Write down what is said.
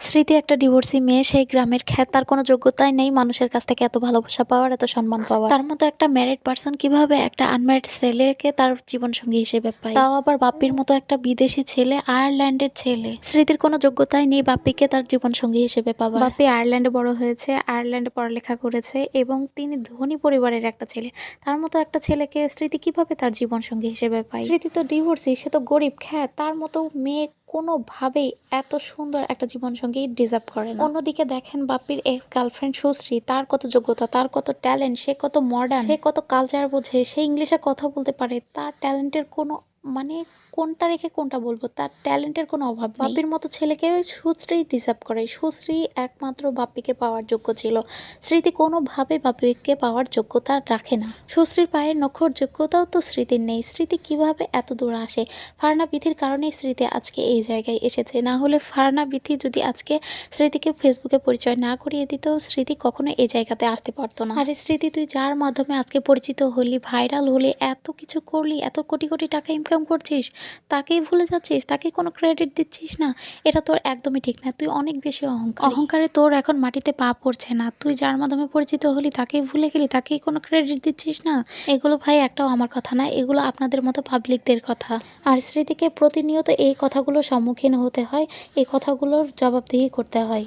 স্মৃতি একটা ডিভোর্সি মেয়ে, সেই গ্রামের খ্যাত, তার কোনো যোগ্যতাই নেই মানুষের কাছ থেকে এত ভালোবাসা পাওয়ার, এত সম্মান পাওয়ার। তার মতো একটা ম্যারিড পার্সন কিভাবে একটা আনম্যারিড ছেলেকে তার জীবনসঙ্গী হিসেবে পায়, তাও আবার বাপ্পির মতো একটা বিদেশি ছেলে, আয়ারল্যান্ডের ছেলে। স্মৃতির কোনো যোগ্যতাই নেই বাপ্পিকে তার জীবনসঙ্গী হিসেবে পাওয়ার। বাপ্পি আয়ারল্যান্ডে বড় হয়েছে, আয়ারল্যান্ডে পড়ালেখা করেছে এবং তিনি ধনী পরিবারের একটা ছেলে। তার মতো একটা ছেলেকে স্মৃতি কিভাবে তার জীবনসঙ্গী হিসেবে পায়? স্মৃতি তো ডিভোর্সি, সে তো গরিব খ্যাত, তার মতো মেয়ে কোনোভাবেই এত সুন্দর একটা জীবনসঙ্গী ডিজার্ভ করে না। অন্যদিকে দেখেন বাপ্পির এক্স গার্লফ্রেন্ড সুশ্রী, তার কত যোগ্যতা, তার কত ট্যালেন্ট, সে কত মডার্ন, সে কত কালচার বোঝে, সে ইংলিশে কথা বলতে পারে। তার ট্যালেন্টের কোনো মানে কোনটা রেখে কোনটা বলবো, তার ট্যালেন্টের কোনো অভাব নেই। বাপ্পির মতো ছেলেকে সুশ্রী ডিজার্ভ করে। সুশ্রী একমাত্র বাপ্পিকে পাওয়ার যোগ্য ছিল। স্মৃতি কোনোভাবে বাপ্পিকে পাওয়ার যোগ্যতা রাখে না। সুশ্রীর পায়ের নখর যোগ্যতাও তো স্মৃতির নেই। স্মৃতি কিভাবে এত দূর আসে? ফারহানা বিথির কারণেই স্মৃতি আজকে এই জায়গায় এসেছে। না হলে ফারহানা বিথি যদি আজকে স্মৃতিকে ফেসবুকে পরিচয় না করিয়ে দিত, স্মৃতি কখনো এই জায়গাতে আসতে পারতো না। আরে স্মৃতি, তুই যার মাধ্যমে আজকে পরিচিত হলি, ভাইরাল হলি, এত কিছু করলি, এত কোটি কোটি টাকা ইনকাম করছিস, তাকেই ভুলে যাচ্ছিস, তাকে কোনো ক্রেডিট দিচ্ছিস না। এটা তোর একদমই ঠিক না। তুই অনেক বেশি অহংকারে তোর এখন মাটিতে পা পড়ছে না। তুই যার মাধ্যমে পরিচিত হলি তাকেই ভুলে গেলি, তাকেই কোনো ক্রেডিট দিচ্ছিস না। এগুলো ভাই একটাও আমার কথা না, এগুলো আপনাদের মতো পাবলিকদের কথা। আর স্মৃতিকে প্রতিনিয়ত এই কথাগুলোর সম্মুখীন হতে হয়, এই কথাগুলোর জবাবদিহি করতে হয়।